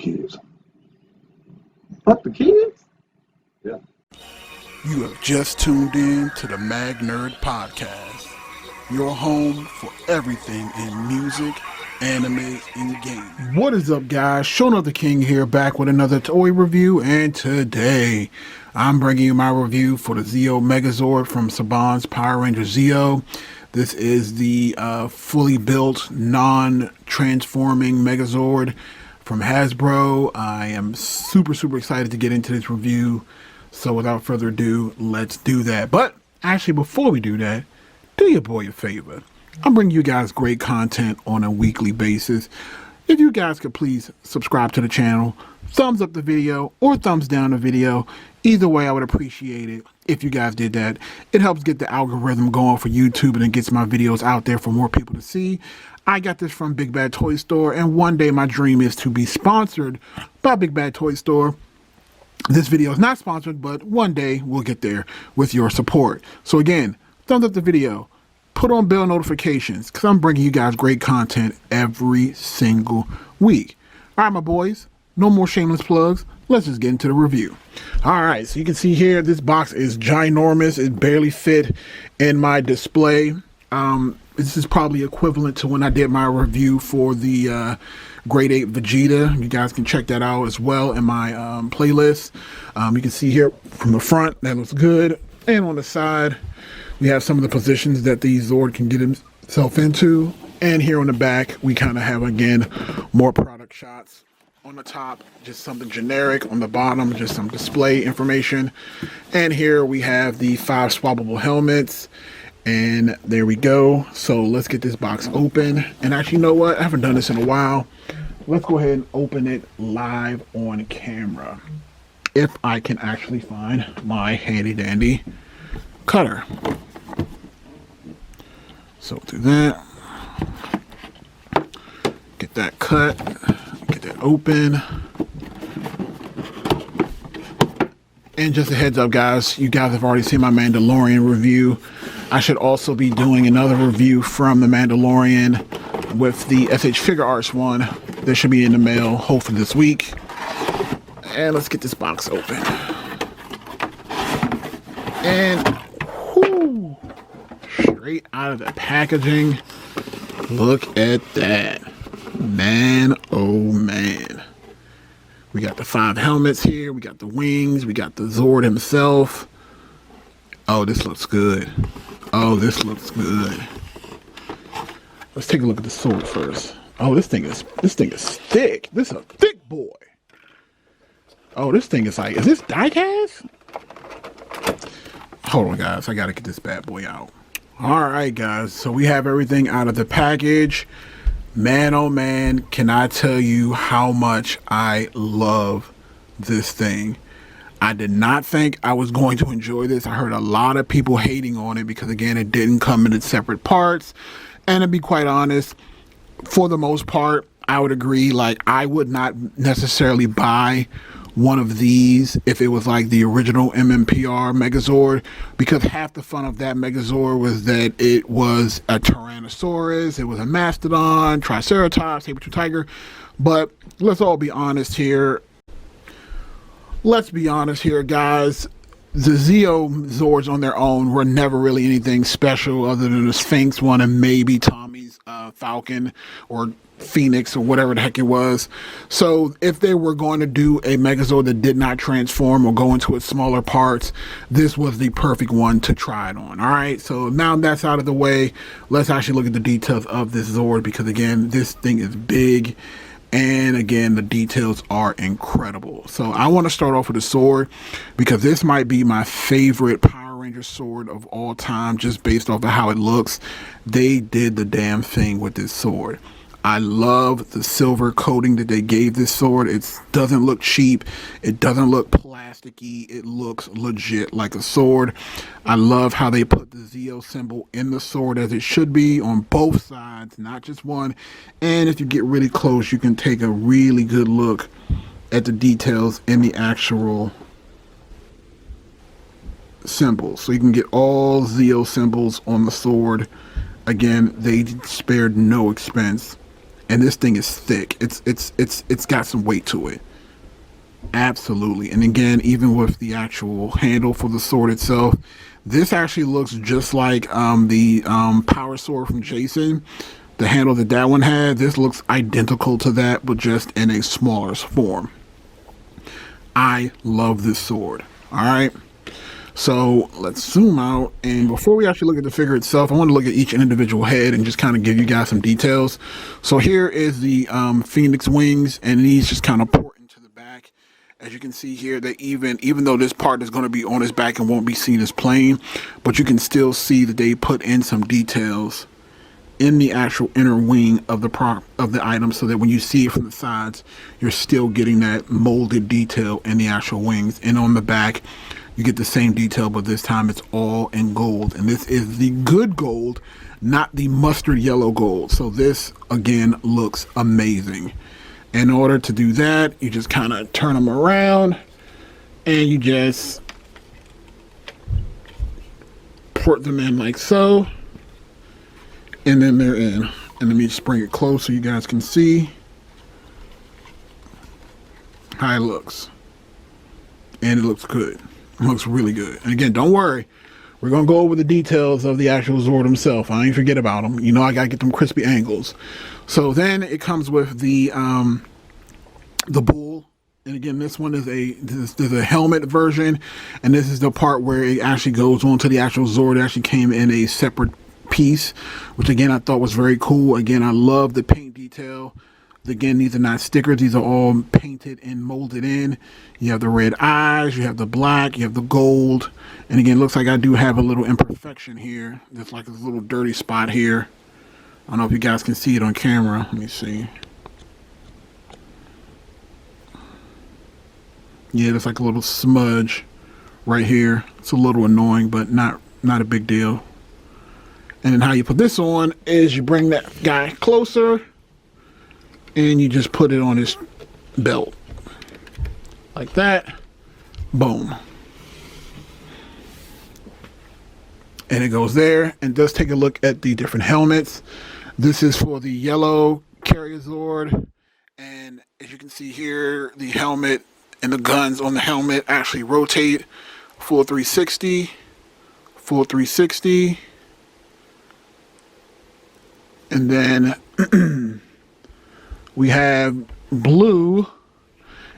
kids. Fuck the kids? Yeah. You have just tuned in to the Mag Nerd Podcast, your home for everything in music, anime, and gaming. What is up, guys? Showing the King here, back with another toy review, and today I'm bringing you my review for the Zeo Megazord from Saban's Power Ranger Zeo. This is the fully built, non-transforming Megazord from Hasbro. I am super excited to get into this review. So without further ado, let's do that. But actually, before we do that, do your boy a favor. I'm bringing you guys great content on a weekly basis. If you guys could please subscribe to the channel, thumbs up the video or thumbs down the video. Either way, I would appreciate it if you guys did that. It helps get the algorithm going for YouTube and it gets my videos out there for more people to see. I got this from Big Bad Toy Store, and one day my dream is to be sponsored by Big Bad Toy Store. This video is not sponsored, but one day we'll get there with your support. So again, thumbs up the video, put on bell notifications, because I'm bringing you guys great content every single week. All right, my boys, no more shameless plugs. Let's just get into the review. All right, so you can see here, this box is ginormous. It barely fit in my display. This is probably equivalent to when I did my review for the Grade 8 Vegeta. You guys can check that out as well in my playlist. You can see here from the front, that looks good. And on the side, we have some of the positions that the Zord can get himself into. And here on the back, we kind of have, again, more product shots. On the top, just something generic. On the bottom, just some display information. And here we have the 5 swappable helmets. And there we go. So let's get this box open. And actually, you know what? I haven't done this in a while. Let's go ahead and open it live on camera. If I can actually find my handy dandy cutter. So do that. Get that cut. Get that open. And just a heads up, guys. You guys have already seen my Mandalorian review. I should also be doing another review from The Mandalorian with the SH Figure Arts one. That should be in the mail, hopefully this week. And let's get this box open. And whoo, straight out of the packaging. Look at that. Man, oh man. We got the 5 helmets here. We got the wings. We got the Zord himself. Oh, this looks good. Oh, this looks good. Let's take a look at the sword first. Oh, this thing is thick. This is a thick boy. Oh, this thing is like, is this die-cast? Hold on, guys. I gotta get this bad boy out. All right, guys. So we have everything out of the package. Man, oh man, can I tell you how much I love this thing. I did not think I was going to enjoy this. I heard a lot of people hating on it because, again, it didn't come in its separate parts. And to be quite honest, for the most part, I would agree. Like, I would not necessarily buy one of these if it was like the original MMPR Megazord, because half the fun of that Megazord was that it was a Tyrannosaurus, it was a Mastodon, Triceratops, saber-tooth tiger. But let's all be honest here. Let's be honest here, guys. The Zeo Zords on their own were never really anything special other than the Sphinx one and maybe Tommy's Falcon or Phoenix or whatever the heck it was. So if they were going to do a Megazord that did not transform or go into its smaller parts, this was the perfect one to try it on. All right, so now that's out of the way, let's actually look at the details of this Zord, because again, this thing is big. And again, the details are incredible. So I want to start off with the sword, because this might be my favorite Power Ranger sword of all time, just based off of how it looks. They did the damn thing with this sword. I love the silver coating that they gave this sword. It doesn't look cheap. It doesn't look plasticky. It looks legit like a sword. I love how they put the Zeo symbol in the sword as it should be on both sides, not just one. And if you get really close, you can take a really good look at the details in the actual symbols. So you can get all Zeo symbols on the sword. Again, they spared no expense and this thing is thick. It's got some weight to it. Absolutely. And again, even with the actual handle for the sword itself, this actually looks just like the power sword from Jason. The handle that one had, this looks identical to that, but just in a smaller form. I love this sword. All right. So let's zoom out, and before we actually look at the figure itself, I want to look at each individual head and just kind of give you guys some details. So here is the Phoenix wings, and these just kind of port into the back. As you can see here, that even though this part is going to be on his back and won't be seen as plain, but you can still see that they put in some details in the actual inner wing of the item, so that when you see it from the sides, you're still getting that molded detail in the actual wings. And on the back, you get the same detail, but this time it's all in gold. And this is the good gold, not the mustard yellow gold. So this, again, looks amazing. In order to do that, you just kind of turn them around, and you just port them in like so. And then they're in. And let me just bring it close so you guys can see how it looks. And it looks good. It looks really good. And again, don't worry. We're going to go over the details of the actual Zord himself. I ain't forget about him. You know, I got to get them crispy angles. So then it comes with the bull. And again, this one is a helmet version. And this is the part where it actually goes on to the actual Zord. It actually came in a separate piece, which again I thought was very cool. Again, I love the paint detail. Again, these are not stickers, these are all painted and molded in. You have the red eyes, you have the black, you have the gold, and again, it looks like I do have a little imperfection here. There's like a little dirty spot here. I don't know if you guys can see it on camera. Let me see. Yeah, there's like a little smudge right here. It's a little annoying, but not a big deal. And then how you put this on is you bring that guy closer and you just put it on his belt. Like that. Boom. And it goes there. And just take a look at the different helmets. This is for the yellow carrier Zord. And as you can see here, the helmet and the guns on the helmet actually rotate. Full 360. Full 360. And then we have blue.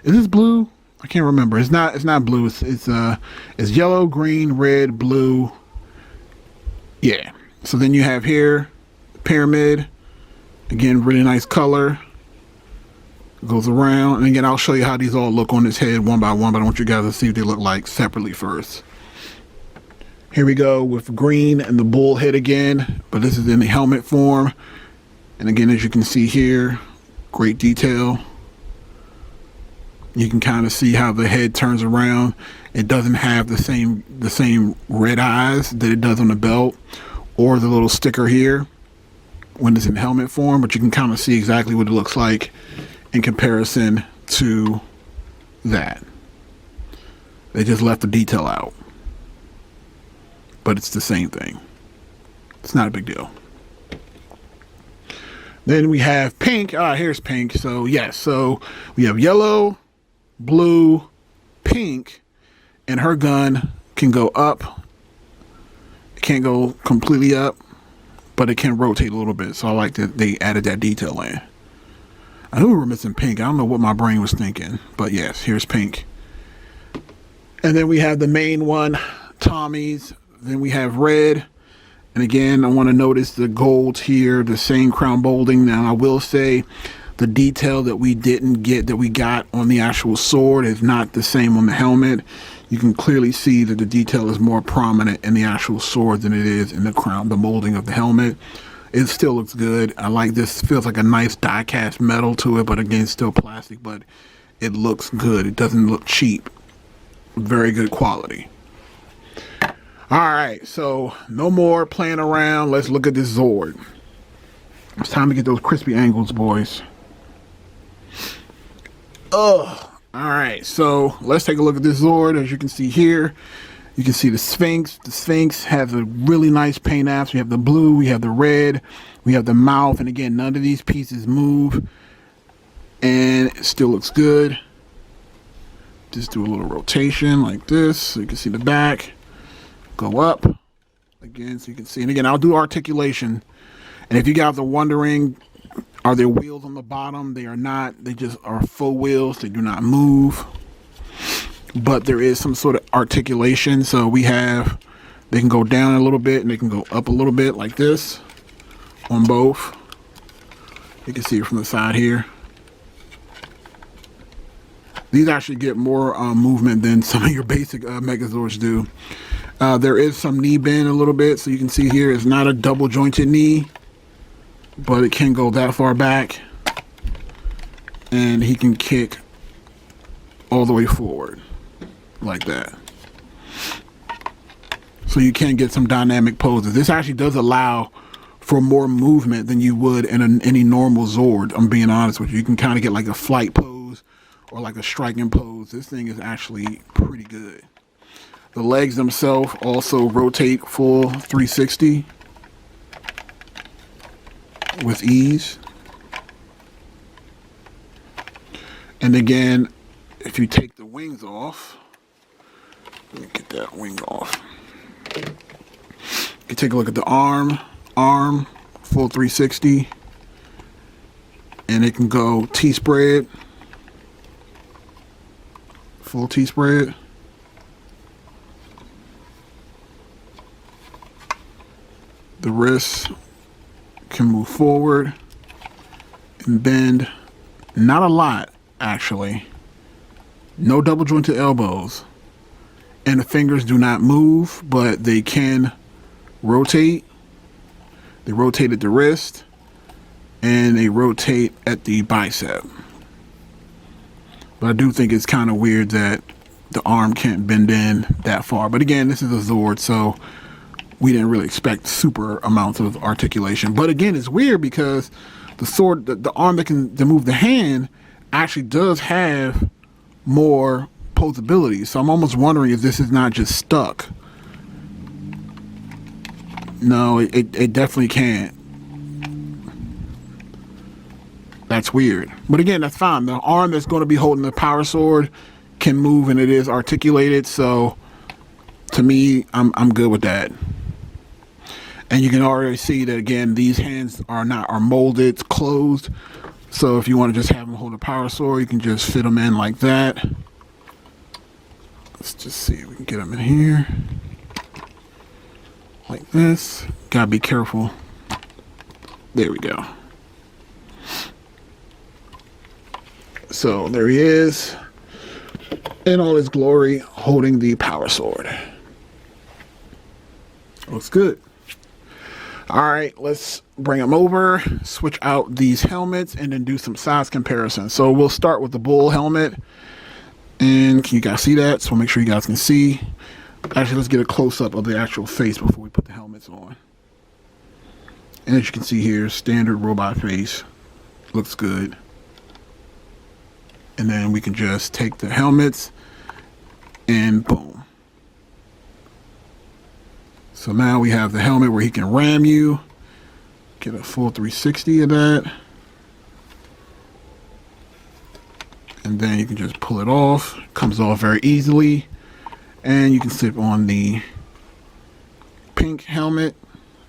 Is this blue? I can't remember. It's not blue. It's yellow, green, red, blue. Yeah. So then you have here pyramid. Again, really nice color. Goes around. And again, I'll show you how these all look on this head one by one, but I want you guys to see what they look like separately first. Here we go with green and the bull head again, but this is in the helmet form. And again, as you can see here, great detail. You can kind of see how the head turns around. It doesn't have the same red eyes that it does on the belt or the little sticker here when it's in helmet form, but you can kind of see exactly what it looks like in comparison to that. They just left the detail out. But it's the same thing. It's not a big deal. Then we have pink. Here's pink. So yes, so we have yellow, blue, pink, and her gun can go up. It can't go completely up, but it can rotate a little bit. So I like that they added that detail in. I knew we were missing pink. I don't know what my brain was thinking, but yes, here's pink. And then we have the main one, Tommy's. Then we have red. And again, I want to notice the gold here, the same crown molding. Now, I will say the detail that we didn't get, that we got on the actual sword, is not the same on the helmet. You can clearly see that the detail is more prominent in the actual sword than it is in the crown, the molding of the helmet. It still looks good. I like this. Feels like a nice die-cast metal to it, but again, still plastic, but it looks good. It doesn't look cheap. Very good quality. All right, so no more playing around. Let's look at this Zord. It's time to get those crispy angles, boys. All right, so let's take a look at this Zord. As you can see here, You can see the Sphinx. The Sphinx has a really nice paint apps. We have the blue, we have the red, we have the mouth, and again, none of these pieces move, and it still looks good. Just do a little rotation like this, so you can see the back. Go up again, so you can see. And again, I'll do articulation. And if you guys are wondering, are there wheels on the bottom? They are not. They just are faux wheels. They do not move. But there is some sort of articulation. So we have, they can go down a little bit and they can go up a little bit like this on both. You can see it from the side here. These actually get more movement than some of your basic Megazords do. There is some knee bend a little bit. So you can see here it's not a double jointed knee, but it can go that far back. And he can kick all the way forward like that. So you can get some dynamic poses. This actually does allow for more movement than you would in any normal Zord. I'm being honest with you. You can kind of get like a flight pose or like a striking pose. This thing is actually pretty good. The legs themselves also rotate full 360 with ease. And again, if you take the wings off, let me get that wing off. You take a look at the arm, full 360, and it can go T-spread, full T-spread. The wrists can move forward and bend, not a lot actually. No double jointed elbows. And the fingers do not move, but they can rotate. They rotate at the wrist and they rotate at the bicep. But I do think it's kind of weird that the arm can't bend in that far. But again, this is a Zord, so we didn't really expect super amounts of articulation. But again, it's weird because the sword, the arm that can move the hand actually does have more posability. So I'm almost wondering if this is not just stuck. No, it definitely can't. That's weird. But again, that's fine. The arm that's going to be holding the power sword can move and it is articulated. So to me, I'm good with that. And you can already see that again, these hands are molded, it's closed. So if you want to just have them hold a power sword, you can just fit them in like that. Let's just see if we can get them in here. Like this. Gotta be careful. There we go. So there he is in all his glory holding the power sword. Looks good. All right, let's bring them over, switch out these helmets, and then do some size comparisons. So we'll start with the bull helmet. And can you guys see that? So make sure you guys can see. Actually, let's get a close-up of the actual face before we put the helmets on. And as you can see here, standard robot face. Looks good. And then we can just take the helmets and boom. So now we have the helmet where he can ram you. Get a full 360 of that. And then you can just pull it off. Comes off very easily. And you can slip on the pink helmet.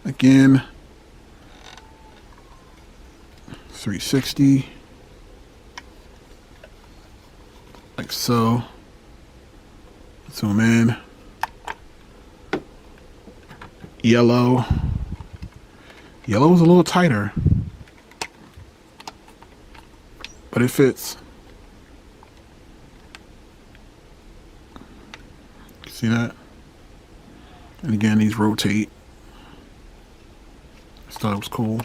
Again, 360. Like so. Zoom in. Yellow. Yellow is a little tighter, but it fits. See that? And again, these rotate. I thought it was cool.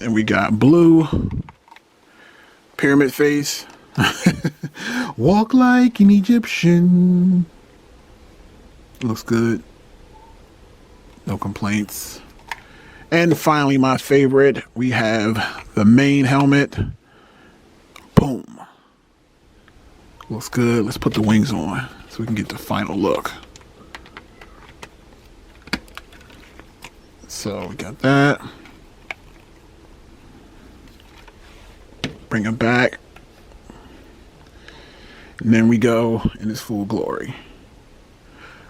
And we got blue. Pyramid face. Walk like an Egyptian. Looks good. No complaints. And finally, my favorite, we have the main helmet. Boom. Looks good. Let's put the wings on so we can get the final look. So we got that. Bring him back. And then we go in his full glory.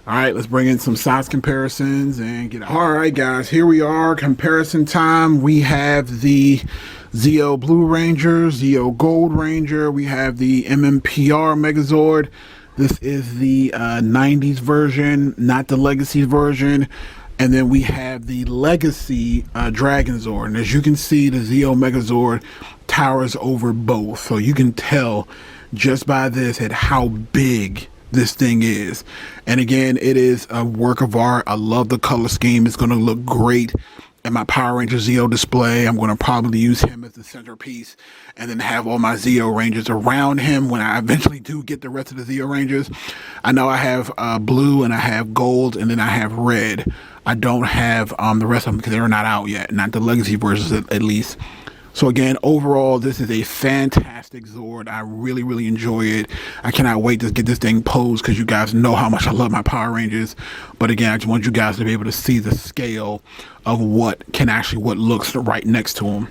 All right, let's bring in some size comparisons and get out. All right, guys, here we are. Comparison time. We have the Zeo Blue Ranger, Zeo Gold Ranger. We have the MMPR Megazord. This is the 90s version, not the Legacy version. And then we have the Legacy Dragon Zord. And as you can see, the Zeo Megazord towers over both. So you can tell just by this at how big this thing is. And again, it is a work of art. I love the color scheme. It's going to look great in my Power Ranger Zeo display. I'm going to probably use him as the centerpiece and then have all my Zeo Rangers around him when I eventually do get the rest of the Zeo Rangers. I know I have blue and I have gold and then I have red. I don't have the rest of them because they're not out yet, not the Legacy versions at least. So again, overall, this is a fantastic Zord. I really, really enjoy it. I cannot wait to get this thing posed because you guys know how much I love my Power Rangers. But again, I just want you guys to be able to see the scale of what looks right next to him.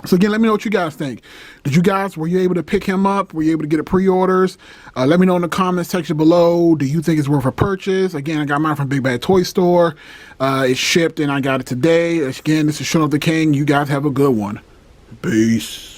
So again, let me know what you guys think. Were you able to pick him up? Were you able to get a pre-orders? Let me know in the comments section below. Do you think it's worth a purchase? Again, I got mine from Big Bad Toy Store. It's shipped and I got it today. Again, this is Sean of the King. You guys have a good one. Peace.